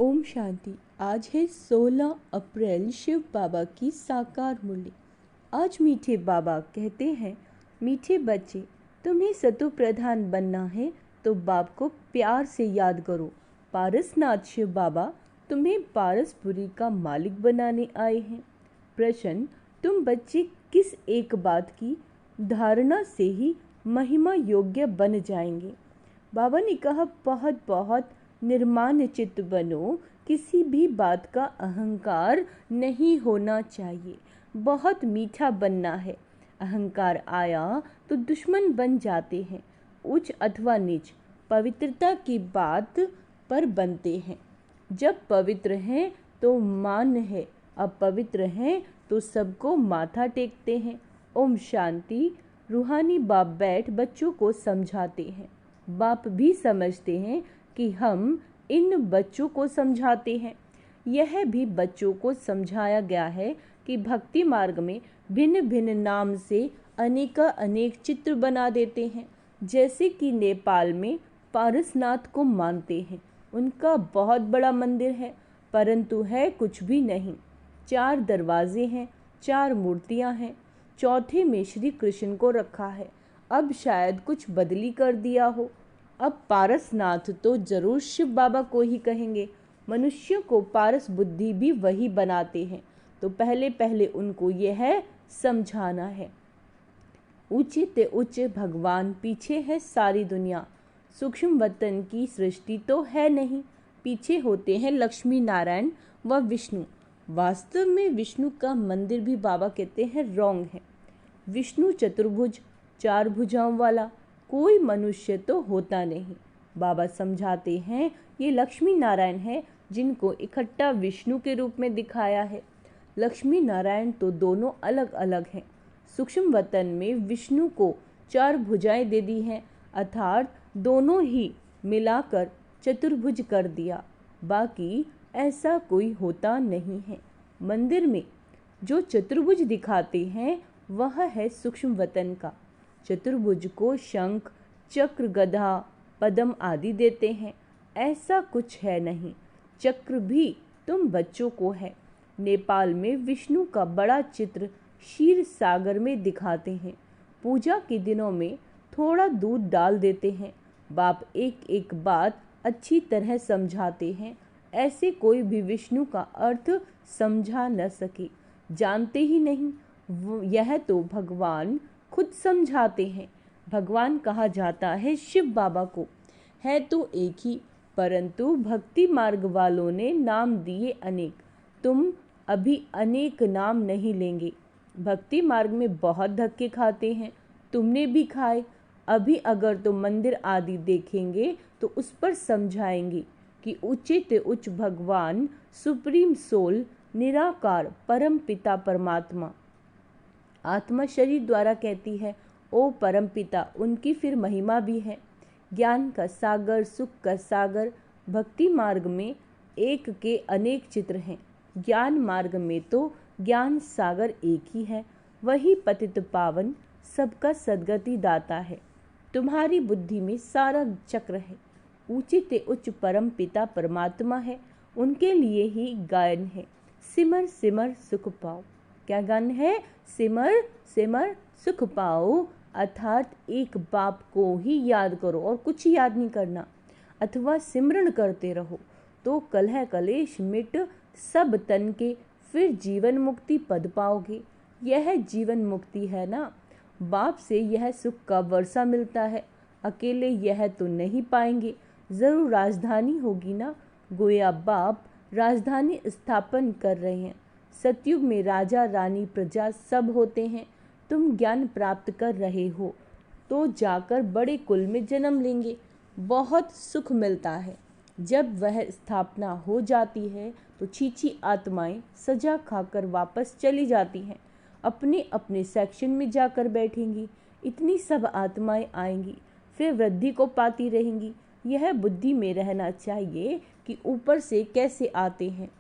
ओम शांति। आज है 16 अप्रैल, शिव बाबा की साकार मूर्ति। आज मीठे बाबा कहते हैं, मीठे बच्चे, तुम्हें सतो प्रधान बनना है तो बाप को प्यार से याद करो। पारसनाथ शिव बाबा तुम्हें पारसपुरी का मालिक बनाने आए हैं। प्रश्न, तुम बच्चे किस एक बात की धारणा से ही महिमा योग्य बन जाएंगे? बाबा ने कहा, बहुत बहुत निर्माण चित्त बनो, किसी भी बात का अहंकार नहीं होना चाहिए। बहुत मीठा बनना है। अहंकार आया तो दुश्मन बन जाते हैं। उच्च अथवा नीच पवित्रता की बात पर बनते हैं। जब पवित्र हैं तो मान है, अपवित्र हैं तो सबको माथा टेकते हैं। ओम शांति। रूहानी बाप बैठ बच्चों को समझाते हैं। बाप भी समझते हैं कि हम इन बच्चों को समझाते हैं। यह भी बच्चों को समझाया गया है कि भक्ति मार्ग में भिन्न भिन्न नाम से अनेक चित्र बना देते हैं। जैसे कि नेपाल में पारसनाथ को मानते हैं। उनका बहुत बड़ा मंदिर है, परंतु है कुछ भी नहीं। 4 दरवाजे हैं, 4 मूर्तियां हैं। चौथे में श्री कृष्ण को रखा है। अब शायद कुछ बदली कर दिया हो। अब पारसनाथ तो जरूर शिव बाबा को ही कहेंगे। मनुष्य को पारस बुद्धि भी वही बनाते हैं, तो पहले पहले उनको यह समझाना है। ऊंचे ते ऊंचे भगवान, पीछे है सारी दुनिया। सूक्ष्म वतन की सृष्टि तो है नहीं, पीछे होते हैं लक्ष्मी नारायण व विष्णु। वास्तव में विष्णु का मंदिर भी बाबा कहते हैं रॉन्ग है। विष्णु चतुर्भुज, 4 भुजाओं वाला कोई मनुष्य तो होता नहीं। बाबा समझाते हैं, ये लक्ष्मी नारायण है जिनको इकट्ठा विष्णु के रूप में दिखाया है। लक्ष्मी नारायण तो दोनों अलग अलग हैं। सूक्ष्म वतन में विष्णु को 4 भुजाएं दे दी हैं, अर्थात दोनों ही मिलाकर चतुर्भुज कर दिया। बाकी ऐसा कोई होता नहीं है। मंदिर में जो चतुर्भुज दिखाते हैं वह है सूक्ष्म वतन का। चतुर्भुज को शंख, चक्र, गदा, पद्म आदि देते हैं। ऐसा कुछ है नहीं। चक्र भी तुम बच्चों को है। नेपाल में विष्णु का बड़ा चित्र क्षीर सागर में दिखाते हैं। पूजा के दिनों में थोड़ा दूध डाल देते हैं। बाप एक एक बात अच्छी तरह समझाते हैं। ऐसे कोई भी विष्णु का अर्थ समझा न सके, जानते ही नहीं। यह तो भगवान खुद समझाते हैं। भगवान कहा जाता है शिव बाबा को, है तो एक ही, परंतु भक्ति मार्ग वालों ने नाम दिए अनेक। तुम अभी अनेक नाम नहीं लेंगे। भक्ति मार्ग में बहुत धक्के खाते हैं, तुमने भी खाए। अभी अगर तुम मंदिर आदि देखेंगे तो उस पर समझाएंगे कि उच्च उच्च भगवान, सुप्रीम सोल, निराकार परम पिता परमात्मा। आत्मा शरीर द्वारा कहती है, ओ परम पिता। उनकी फिर महिमा भी है। ज्ञान का सागर, सुख का सागर। भक्ति मार्ग में एक के अनेक चित्र हैं। ज्ञान मार्ग में तो ज्ञान सागर एक ही है। वही पतित पावन, सबका सद्गति दाता है। तुम्हारी बुद्धि में सारा चक्र है। ऊंचे ते उच्च परम पिता परमात्मा है। उनके लिए ही गायन है, सिमर सिमर सुख पाओ। क्या गान है? सिमर सिमर सुख पाओ। अर्थात एक बाप को ही याद करो और कुछ याद नहीं करना, अथवा सिमरण करते रहो तो कलह कलेश मिट सब तन के, फिर जीवन मुक्ति पद पाओगे। यह जीवन मुक्ति है ना। बाप से यह सुख का वर्षा मिलता है। अकेले यह तो नहीं पाएंगे, जरूर राजधानी होगी ना। गोया बाप राजधानी स्थापन कर रहे हैं। सतयुग में राजा रानी प्रजा सब होते हैं। तुम ज्ञान प्राप्त कर रहे हो तो जाकर बड़े कुल में जन्म लेंगे। बहुत सुख मिलता है। जब वह स्थापना हो जाती है तो छीछी आत्माएं सजा खाकर वापस चली जाती हैं, अपने अपने सेक्शन में जाकर बैठेंगी। इतनी सब आत्माएं आएंगी, फिर वृद्धि को पाती रहेंगी। यह बुद्धि में रहना चाहिए कि ऊपर से कैसे आते हैं।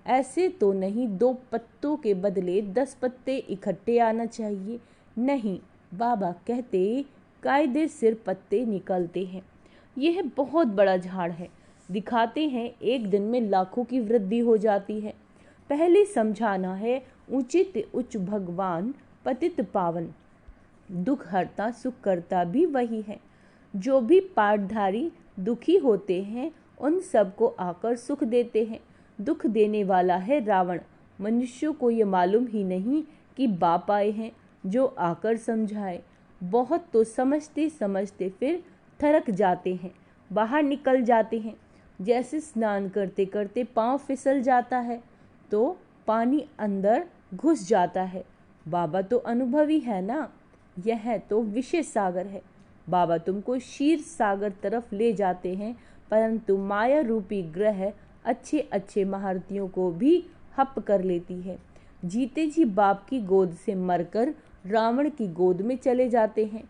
ऐसे तो नहीं 2 पत्तों के बदले 10 पत्ते इकट्ठे आना चाहिए। नहीं, बाबा कहते कायदे सिर पत्ते निकलते हैं। यह बहुत बड़ा झाड़ है। दिखाते हैं एक दिन में लाखों की वृद्धि हो जाती है। पहले समझाना है उचित उच्च भगवान पतित पावन, दुख हरता सुख करता भी वही है। जो भी पाठधारी दुखी होते हैं उन सबको आकर सुख देते हैं। दुख देने वाला है रावण। मनुष्यों को ये मालूम ही नहीं कि बाप आए हैं जो आकर समझाए। बहुत तो समझते समझते फिर थरक जाते हैं, बाहर निकल जाते हैं। जैसे स्नान करते करते पाँव फिसल जाता है तो पानी अंदर घुस जाता है। बाबा तो अनुभवी है ना, यह तो विषय सागर है। बाबा तुमको क्षीर सागर तरफ ले जाते हैं, परंतु माया रूपी ग्रह अच्छे अच्छे महारथियों को भी हप कर लेती है। जीते जी बाप की गोद से मरकर रावण की गोद में चले जाते हैं,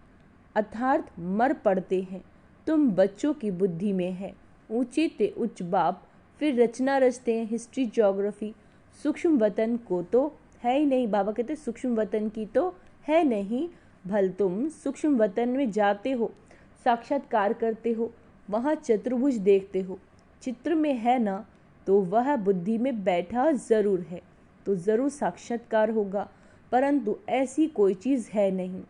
अर्थात मर पड़ते हैं। तुम बच्चों की बुद्धि में है ऊंचे ते उच्च बाप, फिर रचना रचते हैं हिस्ट्री ज्योग्राफी। सूक्ष्म वतन को तो है ही नहीं, बाबा कहते सूक्ष्म वतन की तो है नहीं। भल तुम सूक्ष्म वतन में जाते हो, साक्षात्कार करते हो, वहाँ चतुर्भुज देखते हो, चित्र में है ना, तो वह बुद्धि में बैठा जरूर है, तो जरूर साक्षात्कार होगा, परंतु ऐसी कोई चीज़ है नहीं।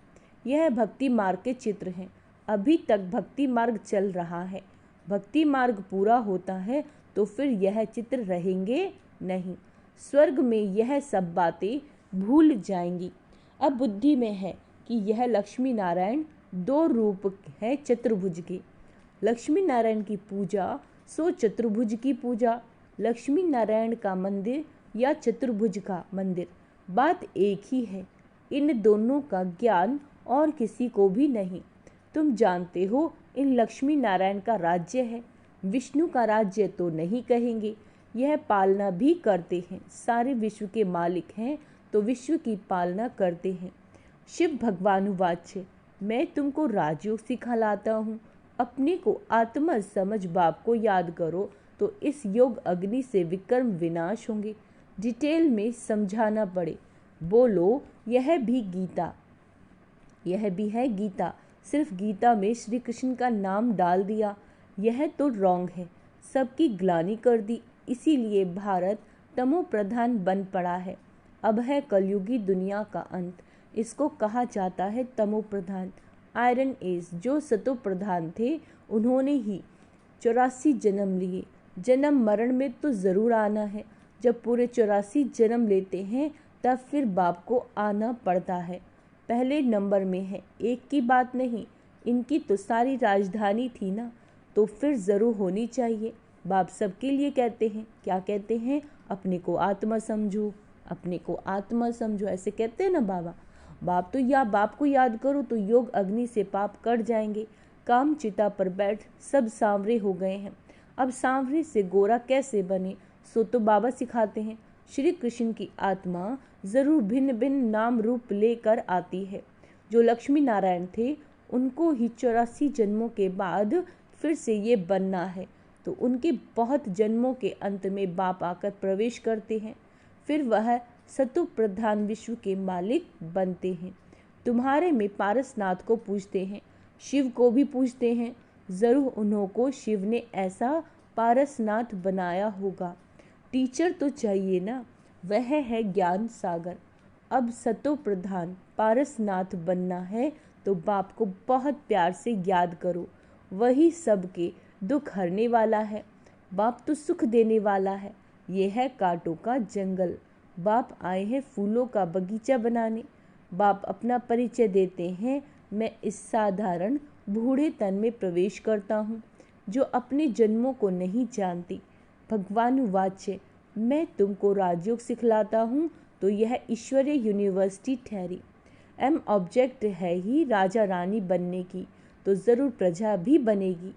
यह भक्ति मार्ग के चित्र हैं। अभी तक भक्ति मार्ग चल रहा है, भक्ति मार्ग पूरा होता है तो फिर यह चित्र रहेंगे नहीं। स्वर्ग में यह सब बातें भूल जाएंगी। अब बुद्धि में है कि यह लक्ष्मी नारायण दो रूप है चतुर्भुज के। लक्ष्मी नारायण की पूजा सो चतुर्भुज की पूजा। लक्ष्मी नारायण का मंदिर या चतुर्भुज का मंदिर, बात एक ही है। इन दोनों का ज्ञान और किसी को भी नहीं। तुम जानते हो इन लक्ष्मी नारायण का राज्य है, विष्णु का राज्य तो नहीं कहेंगे। यह पालना भी करते हैं, सारे विश्व के मालिक हैं तो विश्व की पालना करते हैं। शिव भगवानुवाच्य, मैं तुमको राजयोग सिखलाता हूँ, अपने को आत्मा समझ बाप को याद करो तो इस योग अग्नि से विकर्म विनाश होंगे। डिटेल में समझाना पड़े, बोलो यह भी गीता, यह भी है गीता, सिर्फ गीता में श्री कृष्ण का नाम डाल दिया, यह तो रॉन्ग है। सबकी ग्लानि कर दी, इसीलिए भारत तमो प्रधान बन पड़ा है। अब है कलयुगी दुनिया का अंत, इसको कहा जाता है तमो प्रधान। आयरन एज जो सतो प्रधान थे उन्होंने ही 84 जन्म लिए। जन्म मरण में तो ज़रूर आना है। जब पूरे 84 जन्म लेते हैं तब फिर बाप को आना पड़ता है। पहले नंबर में है, एक की बात नहीं, इनकी तो सारी राजधानी थी ना, तो फिर ज़रूर होनी चाहिए। बाप सबके लिए कहते हैं, क्या कहते हैं, अपने को आत्मा समझो, अपने को आत्मा समझो, ऐसे कहते हैं ना बाबा। बाप तो या बाप को याद करो तो योग अग्नि से पाप कट जाएंगे। काम चिता पर बैठ सब सांवरे हो गए हैं, अब सांवरे से गोरा कैसे बने, सो तो बाबा सिखाते हैं। श्री कृष्ण की आत्मा जरूर भिन्न भिन्न नाम रूप लेकर आती है। जो लक्ष्मी नारायण थे उनको ही 84 जन्मों के बाद फिर से ये बनना है, तो उनके बहुत जन्मों के अंत में बाप आकर प्रवेश करते हैं, फिर वह सतो प्रधान विश्व के मालिक बनते हैं। तुम्हारे में पारसनाथ को पूजते हैं, शिव को भी पूजते हैं, ज़रूर उन्हों को शिव ने ऐसा पारसनाथ बनाया होगा। टीचर तो चाहिए ना, वह है ज्ञान सागर। अब सतो प्रधान पारसनाथ बनना है तो बाप को बहुत प्यार से याद करो, वही सबके दुख हरने वाला है। बाप तो सुख देने वाला है। ये है कांटों का जंगल, बाप आए हैं फूलों का बगीचा बनाने। बाप अपना परिचय देते हैं, मैं इस साधारण बूढ़े तन में प्रवेश करता हूँ जो अपने जन्मों को नहीं जानती। भगवानुवाच्य, मैं तुमको राजयोग सिखलाता हूँ तो यह ईश्वरीय यूनिवर्सिटी ठहरी। एम ऑब्जेक्ट है ही राजा रानी बनने की, तो ज़रूर प्रजा भी बनेगी।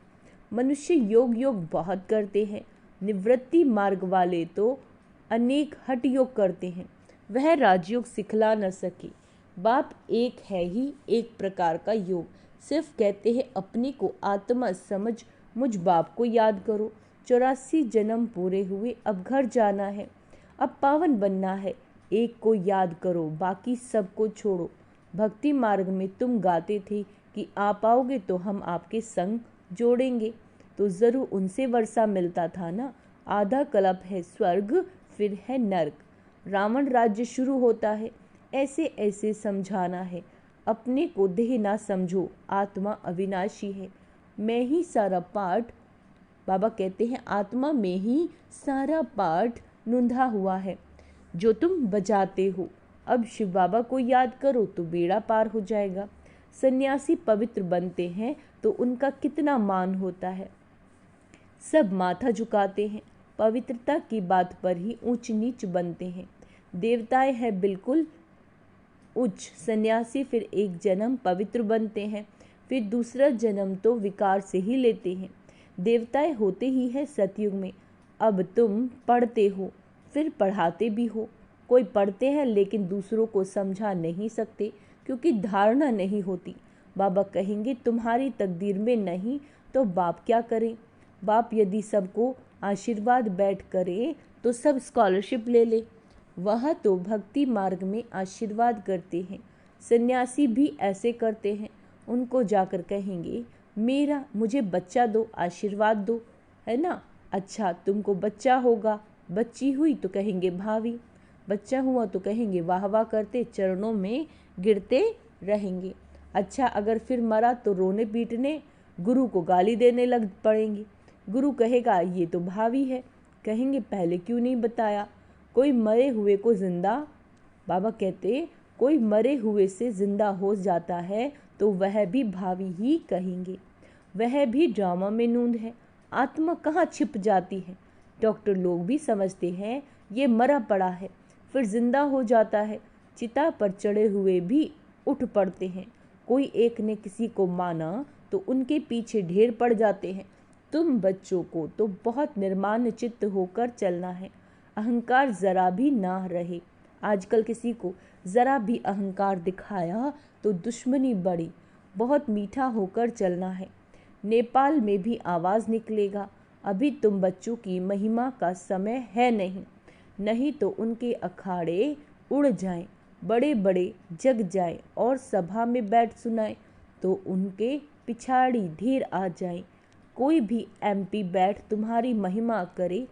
मनुष्य योग योग बहुत करते हैं, निवृत्ति मार्ग वाले तो अनेक हठ योग करते हैं, वह राजयोग सिखला न सके। बाप एक है ही एक प्रकार का योग, सिर्फ कहते हैं अपने को आत्मा समझ मुझ बाप को याद करो। 84 जन्म पूरे हुए, अब घर जाना है, अब पावन बनना है। एक को याद करो, बाकी सबको छोड़ो। भक्ति मार्ग में तुम गाते थे कि आप आओगे तो हम आपके संग जोड़ेंगे। तो ज़रूर उनसे वर्षा मिलता था ना। आधा कल्प है स्वर्ग, फिर है नर्क। रावण राज्य शुरू होता है, ऐसे ऐसे समझाना है। अपने को देह ना समझो, आत्मा अविनाशी है। मैं ही सारा पाठ, बाबा कहते हैं, आत्मा में ही सारा पाठ नूंधा हुआ है जो तुम बजाते हो। अब शिव बाबा को याद करो तो बेड़ा पार हो जाएगा। सन्यासी पवित्र बनते हैं तो उनका कितना मान होता है। सब माथा झुकाते हैं, पवित्रता की बात पर ही ऊंच नीच बनते हैं। देवताएं हैं बिल्कुल उच्च। सन्यासी फिर एक जन्म पवित्र बनते हैं, फिर दूसरा जन्म तो विकार से ही लेते हैं। देवताएं होते ही है सतयुग में। अब तुम पढ़ते हो, फिर पढ़ाते भी हो। कोई पढ़ते हैं लेकिन दूसरों को समझा नहीं सकते क्योंकि धारणा नहीं होती। बाबा कहेंगे तुम्हारी तकदीर में नहीं तो बाप क्या करें। बाप यदि सबको आशीर्वाद बैठ करे तो सब स्कॉलरशिप ले ले। वह तो भक्ति मार्ग में आशीर्वाद करते हैं। सन्यासी भी ऐसे करते हैं। उनको जाकर कहेंगे मुझे बच्चा दो, आशीर्वाद दो, है ना। अच्छा तुमको बच्चा होगा, बच्ची हुई तो कहेंगे भावी, बच्चा हुआ तो कहेंगे वाह वाह करते चरणों में गिरते रहेंगे। अच्छा अगर फिर मरा तो रोने पीटने, गुरु को गाली देने लग पड़ेंगे। गुरु कहेगा ये तो भावी है, कहेंगे पहले क्यों नहीं बताया। कोई मरे हुए को जिंदा, बाबा कहते कोई मरे हुए से जिंदा हो जाता है तो वह भी भावी ही कहेंगे। वह भी ड्रामा में नूंद है। आत्मा कहाँ छिप जाती है। डॉक्टर लोग भी समझते हैं ये मरा पड़ा है, फिर जिंदा हो जाता है। चिता पर चढ़े हुए भी उठ पड़ते हैं। कोई एक ने किसी को माना तो उनके पीछे ढेर पड़ जाते हैं। तुम बच्चों को तो बहुत निर्माण चित्त होकर चलना है, अहंकार जरा भी ना रहे। आजकल किसी को जरा भी अहंकार दिखाया तो दुश्मनी बढ़ी। बहुत मीठा होकर चलना है। नेपाल में भी आवाज़ निकलेगा। अभी तुम बच्चों की महिमा का समय है नहीं तो उनके अखाड़े उड़ जाएं, बड़े बड़े जग जाएं और सभा में बैठ सुनाएं तो उनके पिछाड़ी ढेर आ जाएं। कोई भी MP बैठ तुम्हारी महिमा करे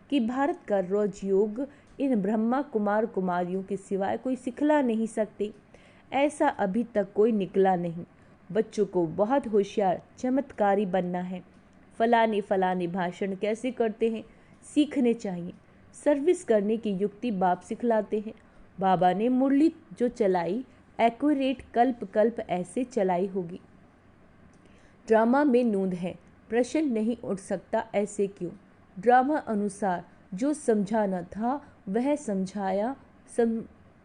कि भारत का राजयोग इन ब्रह्मा कुमार कुमारियों के सिवाय कोई सिखला नहीं सकते। ऐसा अभी तक कोई निकला नहीं। बच्चों को बहुत होशियार चमत्कारी बनना है। फलाने फलाने भाषण कैसे करते हैं सीखने चाहिए। सर्विस करने की युक्ति बाप सिखलाते हैं। बाबा ने मुरली जो चलाई एक्यूरेट कल्प कल्प ऐसे चलाई होगी। ड्रामा में नूंद है, प्रश्न नहीं उठ सकता ऐसे क्यों। ड्रामा अनुसार जो समझाना था वह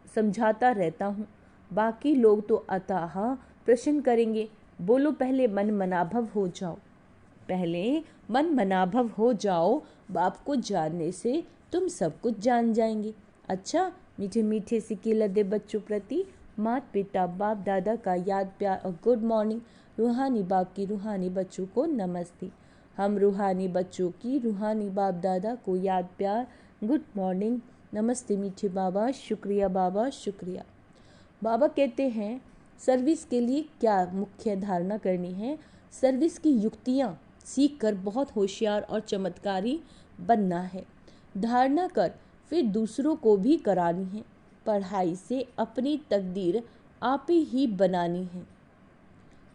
समझाता रहता हूँ। बाकी लोग तो अताह प्रश्न करेंगे। बोलो पहले मन मनाभव हो जाओ, पहले मन मनाभव हो जाओ। बाप को जानने से तुम सब कुछ जान जाएंगे। अच्छा मीठे मीठे सिक्के लदे बच्चों प्रति माता पिता बाप दादा का याद प्यार और गुड मॉर्निंग। रूहानी बाप की रूहानी बच्चों को नमस्ते। हम रूहानी बच्चों की रूहानी बाप दादा को याद प्यार गुड मॉर्निंग नमस्ते मीठे बाबा, शुक्रिया बाबा शुक्रिया। बाबा कहते हैं सर्विस के लिए क्या मुख्य धारणा करनी है। सर्विस की युक्तियाँ सीख कर बहुत होशियार और चमत्कारी बनना है। धारणा कर फिर दूसरों को भी करानी है। पढ़ाई से अपनी तकदीर आप ही बनानी है।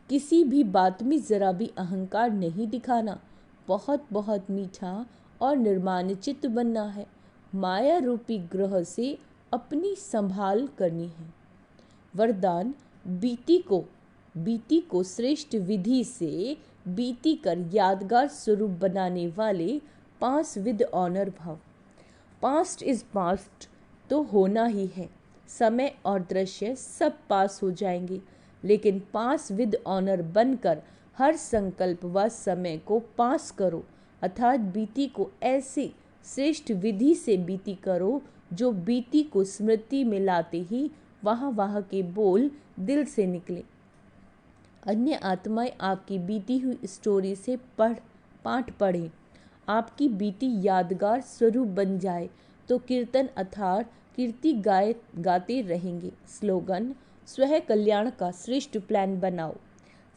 किसी भी बात में ज़रा भी अहंकार नहीं दिखाना। बहुत बहुत मीठा और निर्माणचित्त बनना है। माया रूपी ग्रह से अपनी संभाल करनी है। वरदान बीती को श्रेष्ठ विधि से बीती कर यादगार स्वरूप बनाने वाले 5 विद ऑनर भाव। पास्ट इज पास्ट तो होना ही है। समय और दृश्य सब पास हो जाएंगे, लेकिन 5 विद ऑनर बनकर हर संकल्प व समय को पास करो, अर्थात बीती को ऐसे श्रेष्ठ विधि से बीती करो जो बीती को स्मृति में लाते ही वहाँ के बोल दिल से निकले। अन्य आत्माएं आपकी बीती हुई स्टोरी से पाठ पढ़ें, आपकी बीती यादगार स्वरूप बन जाए तो कीर्तन अर्थात कीर्ति गाते रहेंगे। स्लोगन स्वह कल्याण का श्रेष्ठ प्लान बनाओ।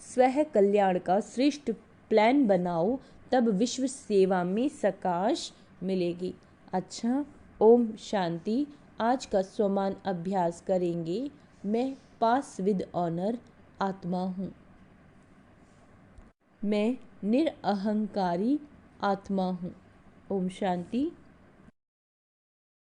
स्वह कल्याण का श्रेष्ठ प्लान बनाओ तब विश्व सेवा में सकाश मिलेगी। अच्छा, ओम शांति। आज का स्वमान अभ्यास करेंगे। मैं पास विद ऑनर आत्मा हूँ। मैं निरअहंकारी आत्मा हूँ। ओम शांति।